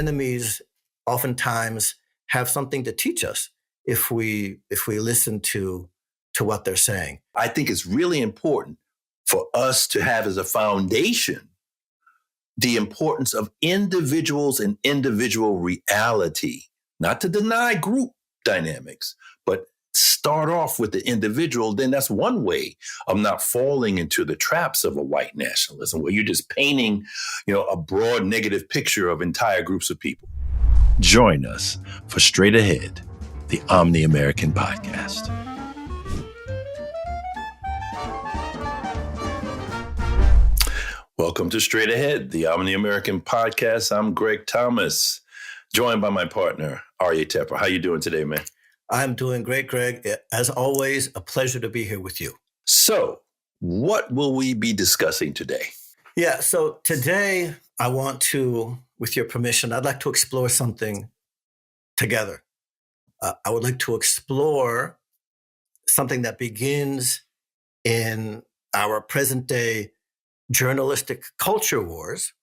enemies oftentimes have something to teach us if we listen to what they're saying. I think it's really important for us to have as a foundation the importance of individuals and individual reality, not to deny group dynamics, but start off with the individual. Then that's one way of not falling into the traps of a white nationalism where you're just painting, a broad negative picture of entire groups of people. Join us for Straight Ahead, the Omni-American podcast. Welcome to Straight Ahead, the Omni-American podcast. I'm Greg Thomas, joined by my partner, Aryeh Tepper. How you doing today, man? I'm doing great, Greg. As always, a pleasure to be here with you. So, what will we be discussing today? Yeah, so today I want to, with your permission, I'd like to explore something together. I would like to explore something that begins in our present day journalistic culture wars,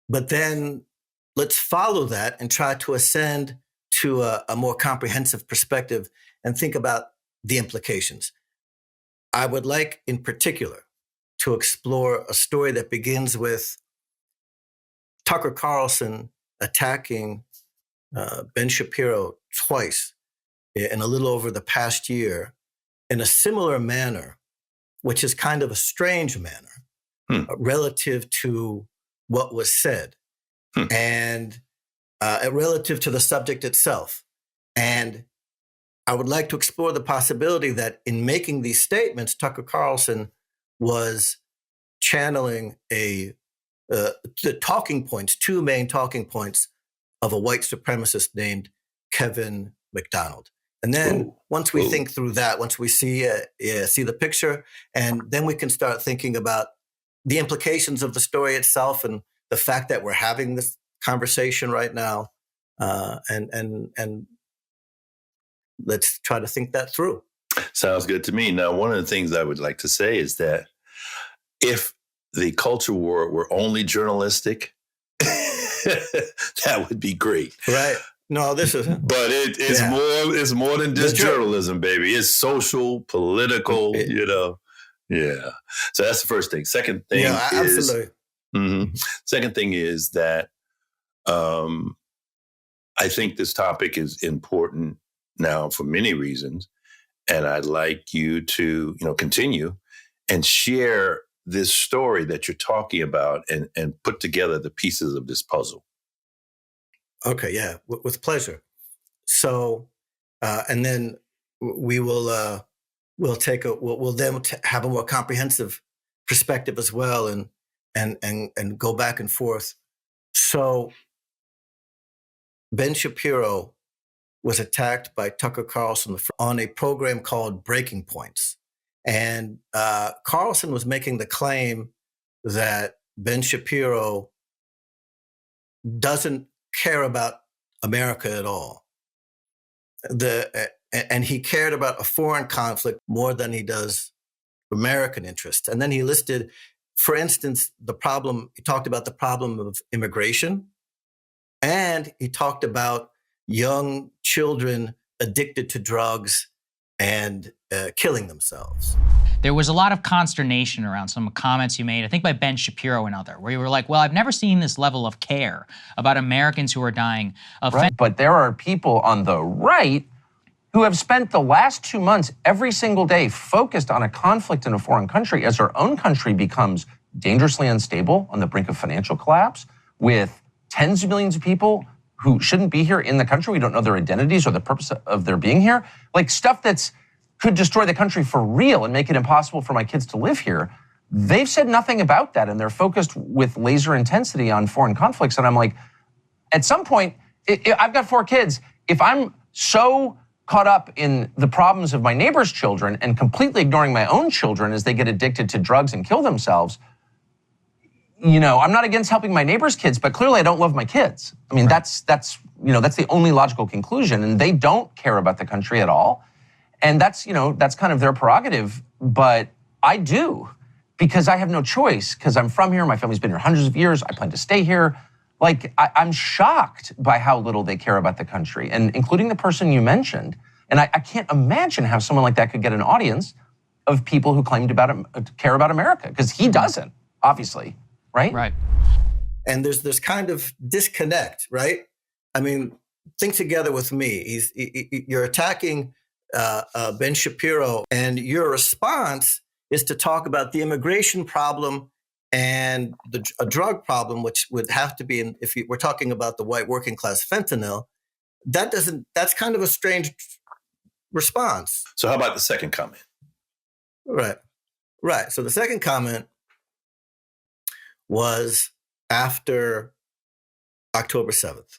but then let's follow that and try to ascend to a more comprehensive perspective and think about the implications. I would like, in particular, to explore a story that begins with Tucker Carlson attacking Ben Shapiro twice in a little over the past year in a similar manner, which is kind of a strange manner relative to what was said and relative to the subject itself. And I would like to explore the possibility that in making these statements, Tucker Carlson was channeling the talking points, two main talking points of a white supremacist named Kevin McDonald. And then once we think through that, once we see the picture, and then we can start thinking about the implications of the story itself and the fact that we're having this conversation right now, and let's try to think that through. Sounds good to me. Now, one of the things I would like to say is that if the culture war were only journalistic, that would be great. Right. No, this isn't. But it's more than just journalism, baby. It's social, political, Yeah. So that's the first thing. Second thing absolutely. Second thing is that I think this topic is important now for many reasons. And I'd like you to, continue and share this story that you're talking about and put together the pieces of this puzzle. Okay, yeah, with pleasure. So, and then we will we'll then have a more comprehensive perspective as well, and go back and forth. So, Ben Shapiro was attacked by Tucker Carlson on a program called Breaking Points, and Carlson was making the claim that Ben Shapiro doesn't care about America at all. And he cared about a foreign conflict more than he does American interests. And then he listed, for instance, he talked about the problem of immigration, and he talked about young children addicted to drugs and killing themselves. There was a lot of consternation around some comments you made, I think by Ben Shapiro and others, where you were like, well, I've never seen this level of care about Americans who are dying of right. But there are people on the right who have spent the last 2 months every single day focused on a conflict in a foreign country as our own country becomes dangerously unstable on the brink of financial collapse, with tens of millions of people who shouldn't be here in the country. We don't know their identities or the purpose of their being here. Like stuff that's could destroy the country for real and make it impossible for my kids to live here. They've said nothing about that, and they're focused with laser intensity on foreign conflicts. And I'm like, at some point, I've got 4 kids. If I'm so caught up in the problems of my neighbor's children and completely ignoring my own children as they get addicted to drugs and kill themselves, I'm not against helping my neighbor's kids, but clearly I don't love my kids. I mean, that's the only logical conclusion, and they don't care about the country at all. And that's kind of their prerogative, but I do, because I have no choice, because I'm from here, my family's been here hundreds of years, I plan to stay here. Like, I'm shocked by how little they care about the country, and including the person you mentioned. And I can't imagine how someone like that could get an audience of people who claim to care about America, because he doesn't, obviously, right? Right. And there's this kind of disconnect, right? I mean, think together with me. You're attacking Ben Shapiro, and your response is to talk about the immigration problem and a drug problem, which would have to be, if we're talking about the white working class fentanyl, that's kind of a strange response. So how about the second comment? Right. So the second comment was after October 7th.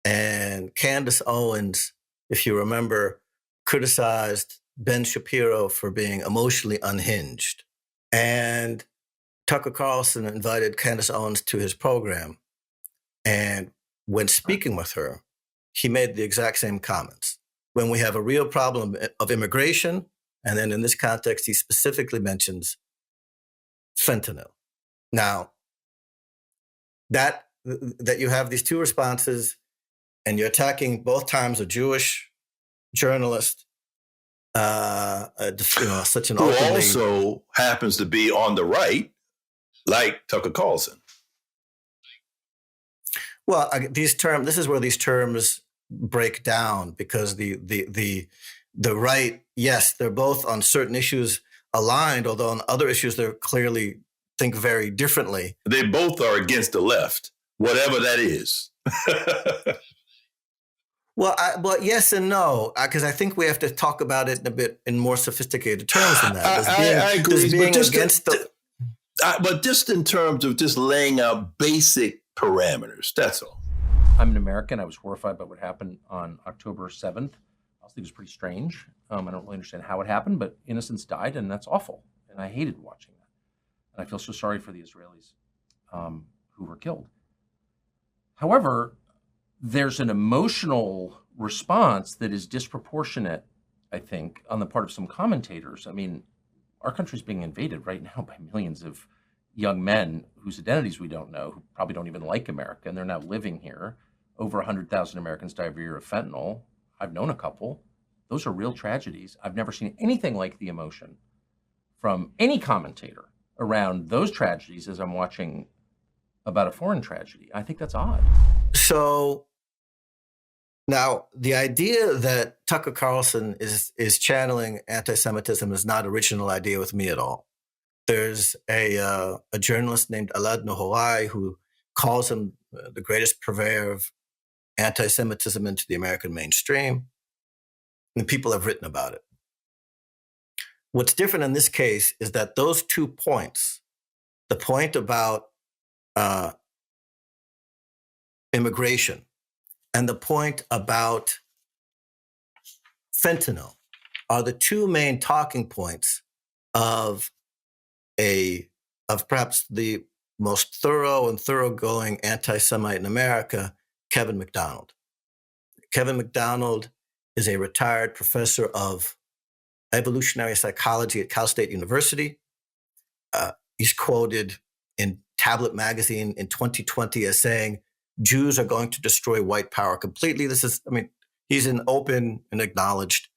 And Candace Owens, if you remember, criticized Ben Shapiro for being emotionally unhinged. And Tucker Carlson invited Candace Owens to his program. And when speaking with her, he made the exact same comments. When we have a real problem of immigration, and then in this context, he specifically mentions fentanyl. Now, that you have these two responses, and you're attacking both times a Jewish journalist, such an who openly, also happens to be on the right, like Tucker Carlson. Well, these terms. This is where these terms break down, because the right, yes, they're both on certain issues aligned, although on other issues they're clearly think very differently. They both are against the left, whatever that is. Well, yes and no, because I think we have to talk about it in more sophisticated terms than that. I agree, but just in terms of just laying out basic parameters, that's all. I'm an American. I was horrified by what happened on October 7th. I think it was pretty strange. I don't really understand how it happened, but innocents died, and that's awful. And I hated watching that. And I feel so sorry for the Israelis who were killed. However, there's an emotional response that is disproportionate, I think, on the part of some commentators. I mean, our country's being invaded right now by millions of young men whose identities we don't know, who probably don't even like America, and they're now living here. Over 100,000 Americans die every year of fentanyl. I've known a couple. Those are real tragedies. I've never seen anything like the emotion from any commentator around those tragedies as I'm watching about a foreign tragedy. I think that's odd. So now the idea that Tucker Carlson is channeling anti-Semitism is not an original idea with me at all. There's a journalist named Alad Nohorai who calls him the greatest purveyor of anti-Semitism into the American mainstream, and people have written about it. What's different in this case is that those 2 points, the point about immigration and the point about fentanyl, are the 2 main talking points of perhaps the most thorough and thoroughgoing anti-Semite in America, Kevin McDonald. Kevin McDonald is a retired professor of evolutionary psychology at Cal State University. He's quoted in Tablet magazine in 2020 as saying, Jews are going to destroy white power completely. He's an open and acknowledged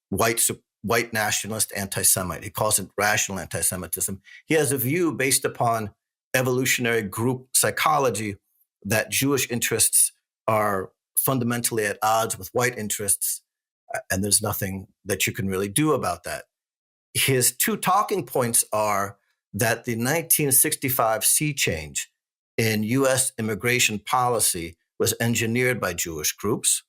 white nationalist anti-Semite. He calls it rational anti-Semitism. He has a view based upon evolutionary group psychology that Jewish interests are fundamentally at odds with white interests, and there's nothing that you can really do about that. His 2 talking points are that the 1965 sea change in U.S. immigration policy was engineered by Jewish groups,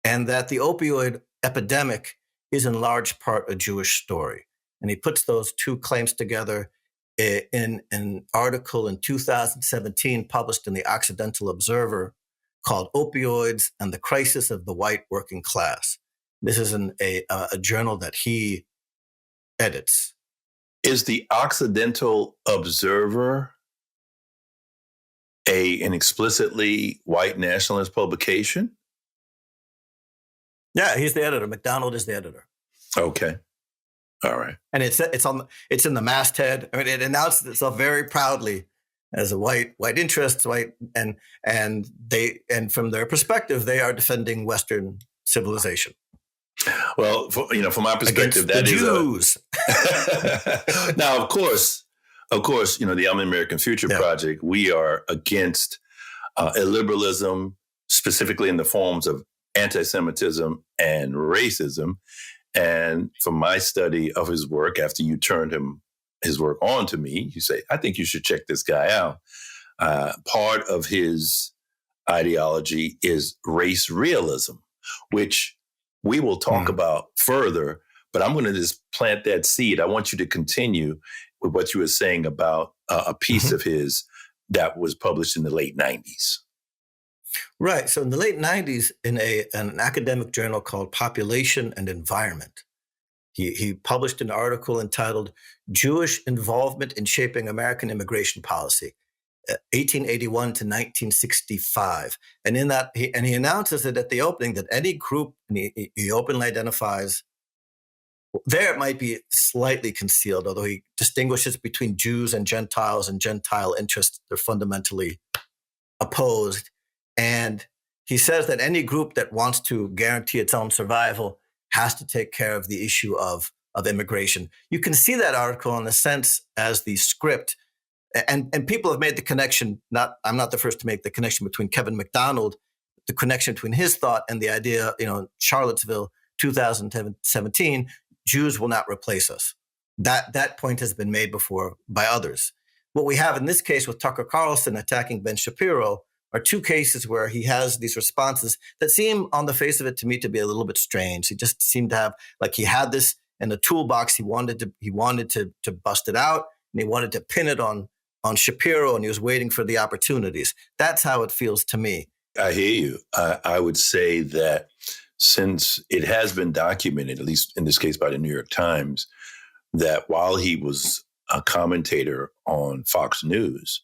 and that the opioid epidemic is in large part a Jewish story. And he puts those 2 claims together in an article in 2017 published in the Occidental Observer called Opioids and the Crisis of the White Working Class. This is a journal that he edits. Is the Occidental Observer an explicitly white nationalist publication? Yeah, he's the editor. McDonald is the editor. Okay. All right. And it's in the masthead. I mean, it announced itself very proudly as a white interest, and from their perspective, they are defending Western civilization. Well, from my perspective, Against that the is Jews. Now, of course, the Omni-American Future Project, we are against illiberalism, specifically in the forms of anti-Semitism and racism. And from my study of his work, after you turned his work on to me, you say, I think you should check this guy out. Part of his ideology is race realism, which we will talk about further, but I'm going to just plant that seed. I want you to continue with what you were saying about a piece of his that was published in the late 90s. Right. So in the late 90s, in an academic journal called Population and Environment, he published an article entitled Jewish Involvement in Shaping American Immigration Policy, 1881 to 1965. And in that, he announces it at the opening that any group, and he openly identifies, there it might be slightly concealed, although he distinguishes between Jews and Gentiles and Gentile interests. They're fundamentally opposed. And he says that any group that wants to guarantee its own survival has to take care of the issue of immigration. You can see that article in a sense as the script. And people have made the connection, I'm not the first to make the connection between Kevin McDonald, the connection between his thought and the idea, Charlottesville, 2017, Jews will not replace us. That point has been made before by others. What we have in this case with Tucker Carlson attacking Ben Shapiro are two cases where he has these responses that seem on the face of it to me to be a little bit strange. He just seemed to have, like he had this in the toolbox. He wanted to bust it out, and he wanted to pin it on Shapiro, and he was waiting for the opportunities. That's how it feels to me. I hear you. I would say that since it has been documented, at least in this case by the New York Times, that while he was a commentator on Fox News,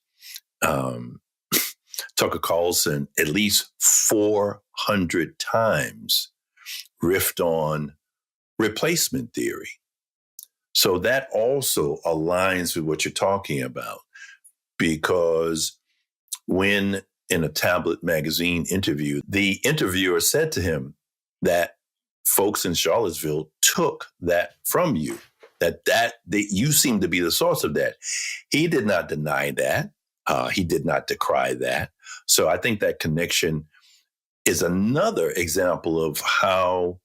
Tucker Carlson at least 400 times riffed on replacement theory. So that also aligns with what you're talking about, because when in a Tablet magazine interview, the interviewer said to him that folks in Charlottesville took that from you, that you seem to be the source of that. He did not deny that. He did not decry that. So I think that connection is another example of how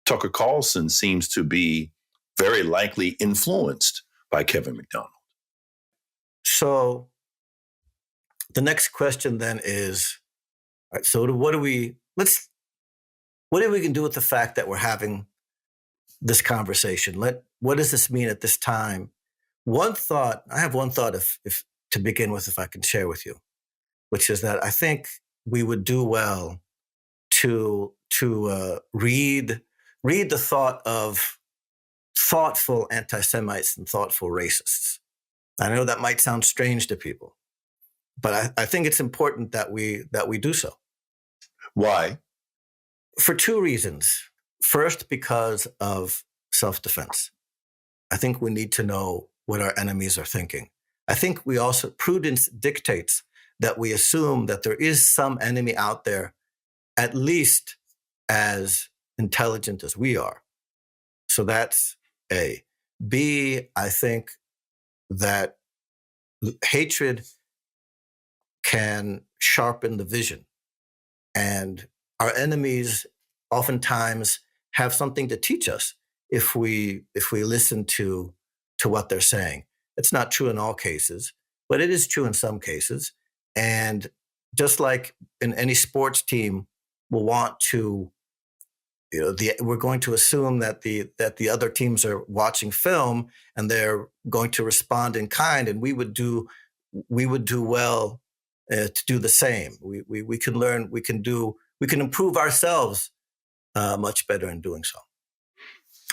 Tucker Carlson seems to be very likely influenced by Kevin McDonald. So the next question then is, all right, so what do we can do with the fact that we're having this conversation? What does this mean at this time? I have one thought if to begin with, if I can share with you, which is that I think we would do well to read the thought of thoughtful anti-Semites and thoughtful racists. I know that might sound strange to people, but I think it's important that we do so. Why? For two reasons. First, because of self-defense. I think we need to know what our enemies are thinking. I think prudence dictates that we assume that there is some enemy out there, at least as intelligent as we are. So that's A. B, I think that hatred can sharpen the vision. And our enemies oftentimes have something to teach us if we listen to what they're saying. It's not true in all cases, but it is true in some cases. And just like in any sports team, we'll want to, we're going to assume that the other teams are watching film and they're going to respond in kind, and we would do well to do the same. We can learn, we can improve ourselves much better in doing so.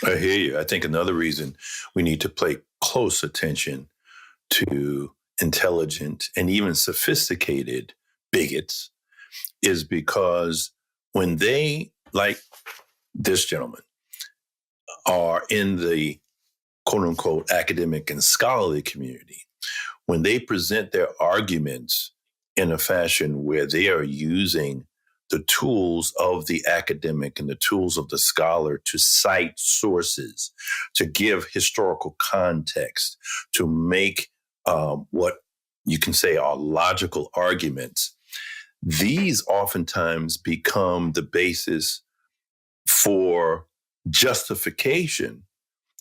I hear you. I think another reason we need to pay close attention to intelligent and even sophisticated bigots is because when they, like this gentleman, are in the quote unquote academic and scholarly community, when they present their arguments in a fashion where they are using the tools of the academic and the tools of the scholar to cite sources, to give historical context, to make what you can say are logical arguments, these oftentimes become the basis for justification.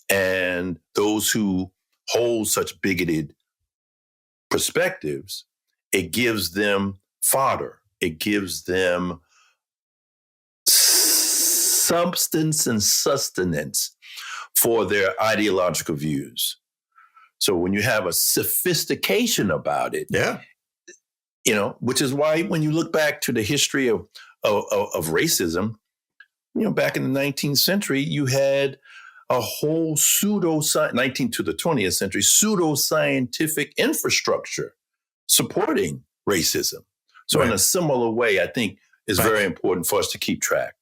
And those who hold such bigoted perspectives, it gives them fodder. It gives them substance and sustenance for their ideological views. So when you have a sophistication about it, Yeah. Which is why when you look back to the history of racism, back in the 19th century, you had a whole 19th to the 20th century, pseudo-scientific infrastructure supporting racism. So in a similar way, I think it's very important for us to keep track.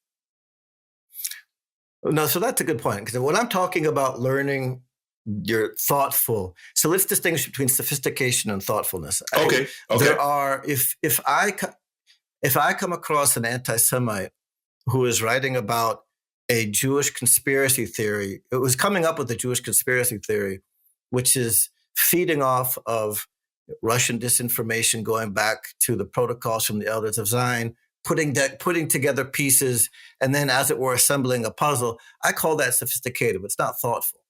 No, so that's a good point. Because when I'm talking about learning, you're thoughtful. So let's distinguish between sophistication and thoughtfulness. Okay. There are, if I come across an anti-Semite who is writing about a Jewish conspiracy theory, it was coming up with a Jewish conspiracy theory, which is feeding off of Russian disinformation, going back to the protocols from the Elders of Zion, putting together pieces, and then, as it were, assembling a puzzle. I call that sophisticated, but it's not thoughtful.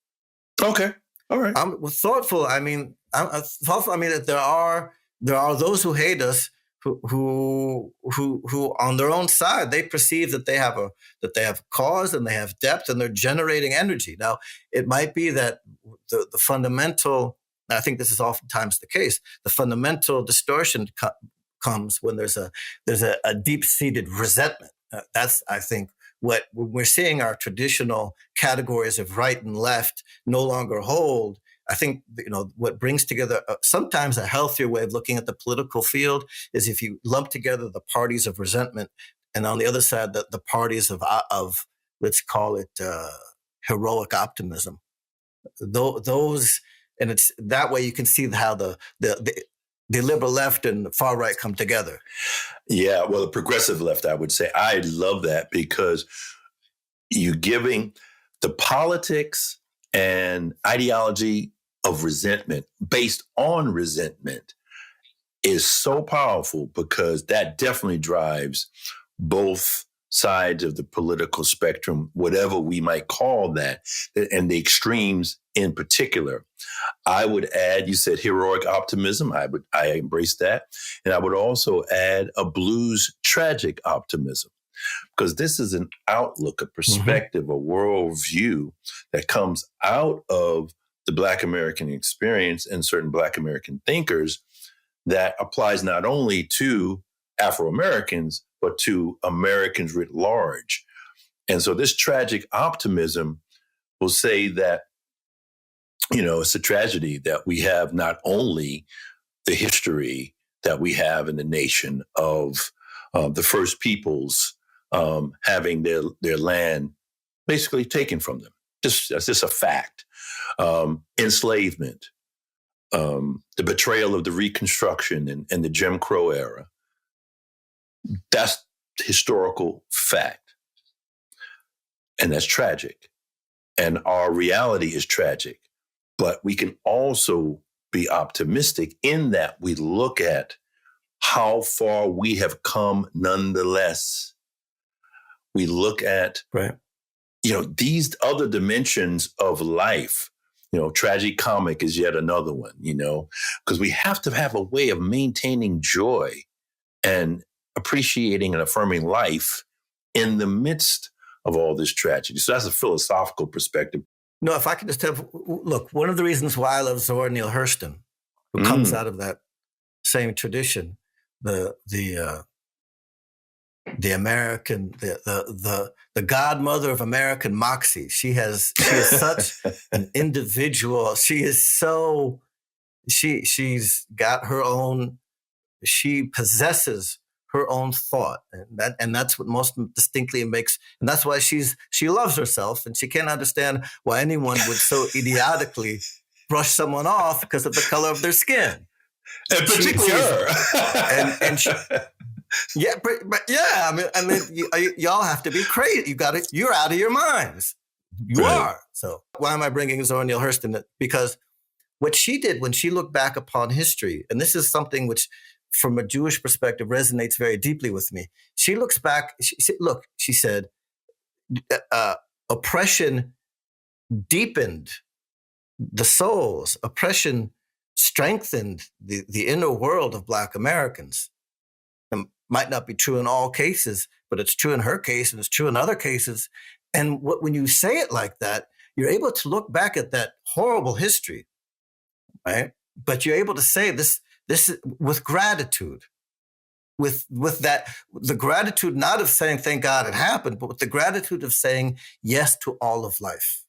Okay, all right. Thoughtful. I mean, that there are those who hate us who on their own side they perceive that they have a cause and they have depth and they're generating energy. Now, it might be that the fundamental. I think this is oftentimes the case. The fundamental distortion comes when there's a deep-seated resentment. That's, I think, what we're seeing. Our traditional categories of right and left no longer hold. I think what brings together sometimes a healthier way of looking at the political field is if you lump together the parties of resentment, and on the other side the parties of let's call it heroic optimism. Those. And it's that way you can see how the liberal left and the far right come together. Yeah, well, the progressive left, I would say. I love that because you're giving the politics and ideology of resentment based on resentment is so powerful because that definitely drives both sides of the political spectrum, whatever we might call that, and the extremes in particular. I would add, you said heroic optimism. I embrace that. And I would also add a blues tragic optimism, because this is an outlook, a perspective, a worldview that comes out of the Black American experience and certain Black American thinkers that applies not only to Afro-Americans, but to Americans writ large. And so this tragic optimism will say that, it's a tragedy that we have not only the history that we have in the nation of the first peoples having their land basically taken from them. That's just a fact. Enslavement, the betrayal of the Reconstruction and the Jim Crow era. That's historical fact. And that's tragic. And our reality is tragic. But we can also be optimistic in that we look at how far we have come nonetheless. We look at, these other dimensions of life. Tragicomic is yet another one, because we have to have a way of maintaining joy and appreciating and affirming life in the midst of all this tragedy. So that's a philosophical perspective. No, if I could just look, one of the reasons why I love Zora Neale Hurston, who comes out of that same tradition, the American, the godmother of American moxie. She is such an individual. She's got her own. She possesses her own thought, and that's what most distinctly makes. And that's why she loves herself, and she can't understand why anyone would so idiotically brush someone off because of the color of their skin. And particularly her. and she, yeah, but yeah, I mean, y'all have to be crazy. You're out of your minds. You Right. are. So why am I bringing Zora Neale Hurston? Because what she did when she looked back upon history, and this is something which, from a Jewish perspective, resonates very deeply with me. She looks back. She said, oppression deepened the souls. Oppression strengthened the inner world of Black Americans. It might not be true in all cases, but it's true in her case, and it's true in other cases. And when you say it like that, you're able to look back at that horrible history, right? But you're able to say this with gratitude, with that, the gratitude not of saying thank God it happened, but with the gratitude of saying yes to all of life.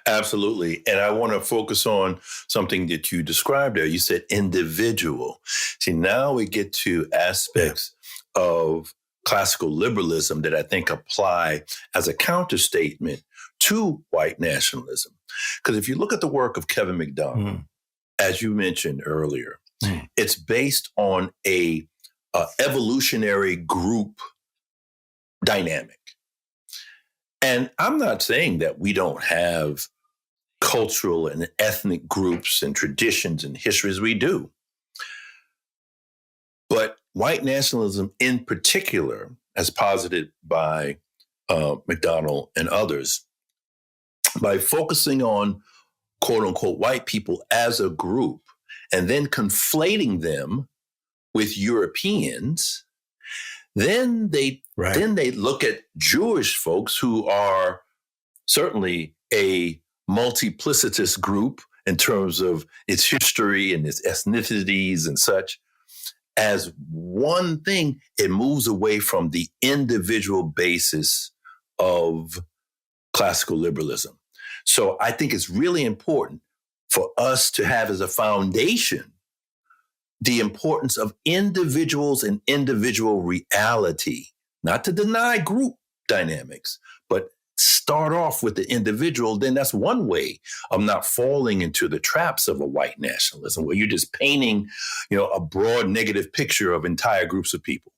Absolutely. And I want to focus on something that you described there. You said individual. See, now we get to aspects of classical liberalism that I think apply as a counterstatement to white nationalism. Because if you look at the work of Kevin McDonald, as you mentioned earlier, it's based on a evolutionary group dynamic. And I'm not saying that we don't have cultural and ethnic groups and traditions and histories. We do. But white nationalism in particular, as posited by McDonald and others, by focusing on quote unquote white people as a group and then conflating them with Europeans, then they look at Jewish folks who are certainly a multiplicitous group in terms of its history and its ethnicities and such. As one thing, it moves away from the individual basis of classical liberalism. So I think it's really important for us to have as a foundation the importance of individuals and individual reality, not to deny group dynamics, but start off with the individual. Then that's one way of not falling into the traps of a white nationalism, where you're just painting, a broad negative picture of entire groups of people.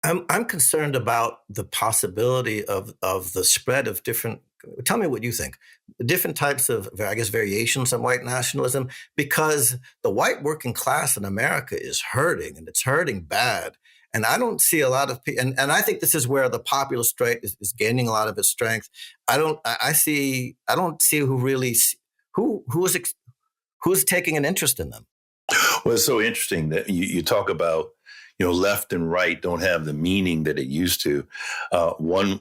I'm concerned about the possibility of the spread of different. Tell me what you think. Different types of, I guess, variations on white nationalism, because the white working class in America is hurting, and it's hurting bad. And I don't see a lot of people, and I think this is where the populist right is gaining a lot of its strength. I don't see who's taking an interest in them. Well, it's so interesting that you talk about, left and right don't have the meaning that it used to. One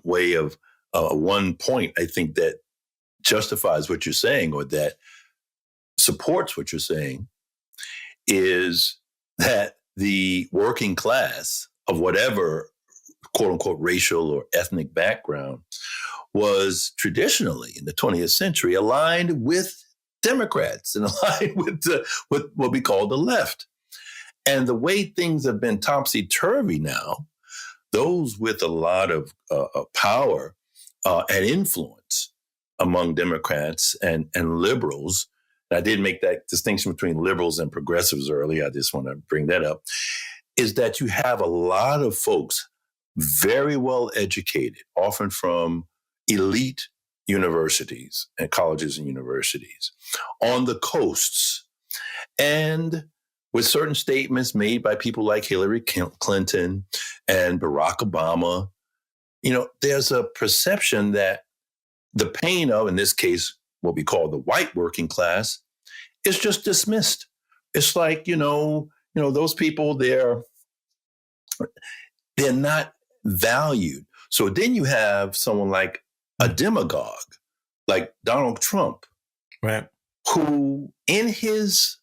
point I think that justifies what you're saying, or that supports what you're saying, is that the working class of whatever quote unquote racial or ethnic background was traditionally in the 20th century aligned with Democrats and aligned with what we call the left. And the way things have been topsy-turvy now, those with a lot of power and influence among Democrats and liberals, and I did make that distinction between liberals and progressives earlier, I just want to bring that up, is that you have a lot of folks very well educated, often from elite universities and colleges and universities on the coasts, and with certain statements made by people like Hillary Clinton and Barack Obama, there's a perception that the pain of, in this case, what we call the white working class, is just dismissed. It's like, those people, they're not valued. So then you have someone like a demagogue, like Donald Trump, right, who in his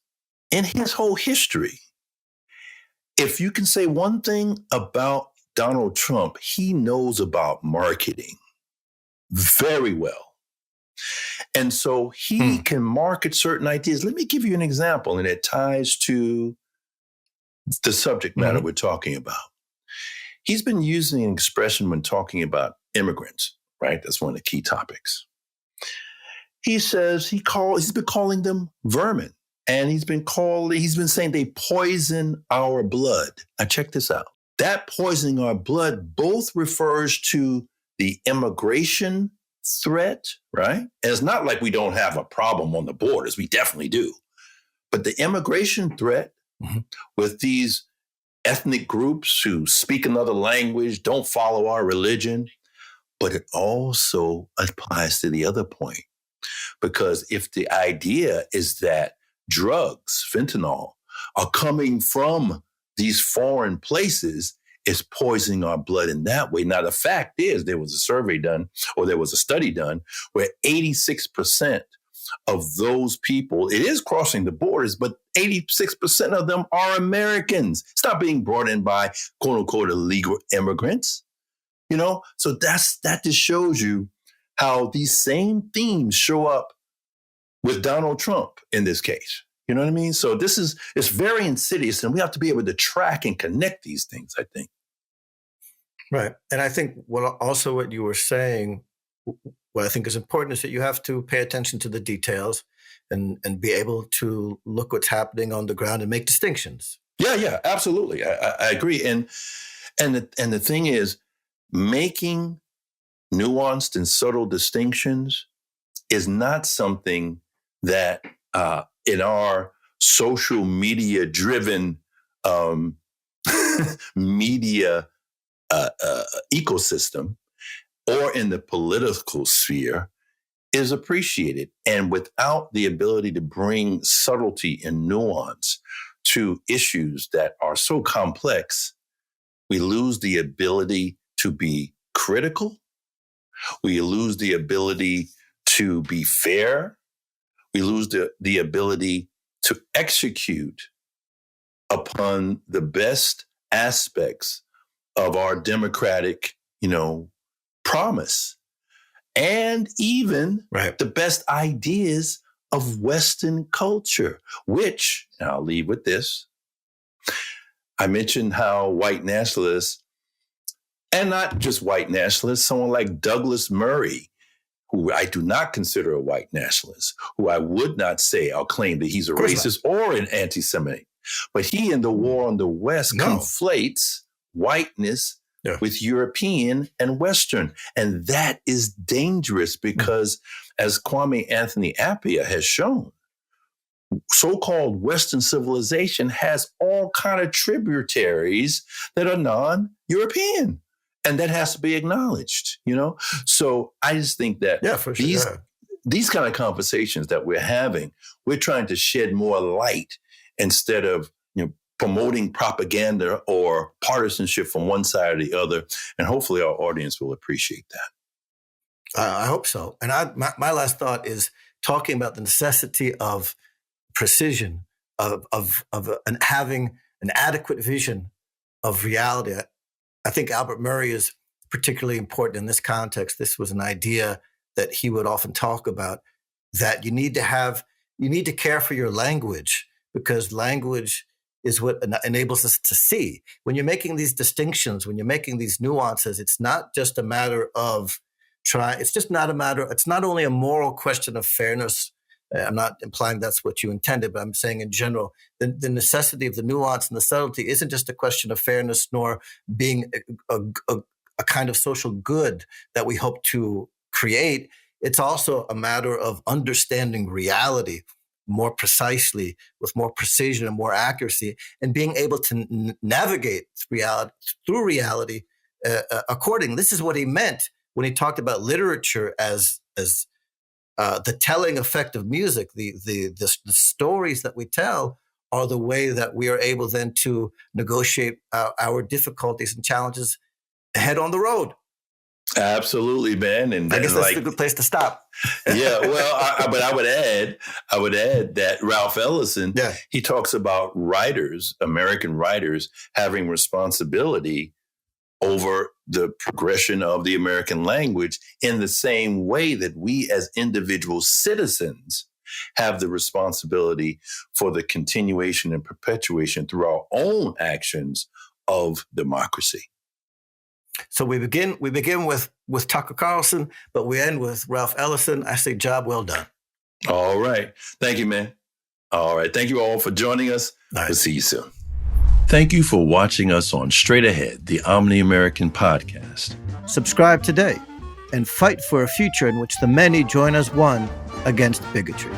whole history, if you can say one thing about Donald Trump, he knows about marketing very well. And so he can market certain ideas. Let me give you an example, and it ties to the subject matter we're talking about. He's been using an expression when talking about immigrants, right? That's one of the key topics. he says he's been calling them vermin. And he's been saying they poison our blood. Now check this out. That poisoning our blood both refers to the immigration threat, right? And it's not like we don't have a problem on the borders. We definitely do. But the immigration threat with these ethnic groups who speak another language, don't follow our religion, but it also applies to the other point. Because if the idea is that drugs, fentanyl, are coming from these foreign places, it's poisoning our blood in that way. Now, the fact is there was a survey done, or there was a study done, where 86% of those people, it is crossing the borders, but 86% of them are Americans. It's not being brought in by quote unquote illegal immigrants. So that just shows you how these same themes show up with Donald Trump in this case. You know what I mean? So it's very insidious, and we have to be able to track and connect these things, I think. Right. And I think what you were saying, what I think is important is that you have to pay attention to the details and be able to look what's happening on the ground and make distinctions. Yeah, absolutely. I agree. And the thing is, making nuanced and subtle distinctions is not something that in our social media driven media ecosystem or in the political sphere is appreciated. And without the ability to bring subtlety and nuance to issues that are so complex, we lose the ability to be critical. We lose the ability to be fair. We lose the ability to execute upon the best aspects of our democratic, promise, and even the best ideas of Western culture, which, and I'll leave with this, I mentioned how white nationalists, and not just white nationalists, someone like Douglas Murray, who I do not consider a white nationalist, who I would not say I'll claim that he's a racist or an anti-Semite, but he in the War on the West conflates whiteness with European and Western. And that is dangerous because, as Kwame Anthony Appiah has shown, so-called Western civilization has all kind of tributaries that are non-European. And that has to be acknowledged, So I just think that these kind of conversations that we're having, we're trying to shed more light instead of promoting propaganda or partisanship from one side or the other. And hopefully our audience will appreciate that. I hope so. And my last thought is talking about the necessity of precision, of having an adequate vision of reality. I think Albert Murray is particularly important in this context. This was an idea that he would often talk about, that you need to care for your language, because language is what enables us to see. When you're making these distinctions, when you're making these nuances, it's not just a matter of it's not only a moral question of fairness. I'm not implying that's what you intended, but I'm saying in general, the necessity of the nuance and the subtlety isn't just a question of fairness, nor being a kind of social good that we hope to create. It's also a matter of understanding reality more precisely, with more precision and more accuracy, and being able to navigate through reality accordingly. This is what he meant when he talked about literature as the telling effect of music. The stories that we tell are the way that we are able then to negotiate our difficulties and challenges ahead on the road. Absolutely, man. And I guess that's a good place to stop. Yeah, well, but I would add that Ralph Ellison, he talks about writers, American writers, having responsibility over the progression of the American language in the same way that we as individual citizens have the responsibility for the continuation and perpetuation through our own actions of democracy. So we begin with Tucker Carlson, but we end with Ralph Ellison. I say, job well done. All right. Thank you, man. All right. Thank you all for joining us. All right. We'll see you soon. Thank you for watching us on Straight Ahead, the Omni-American podcast. Subscribe today and fight for a future in which the many join as one against bigotry.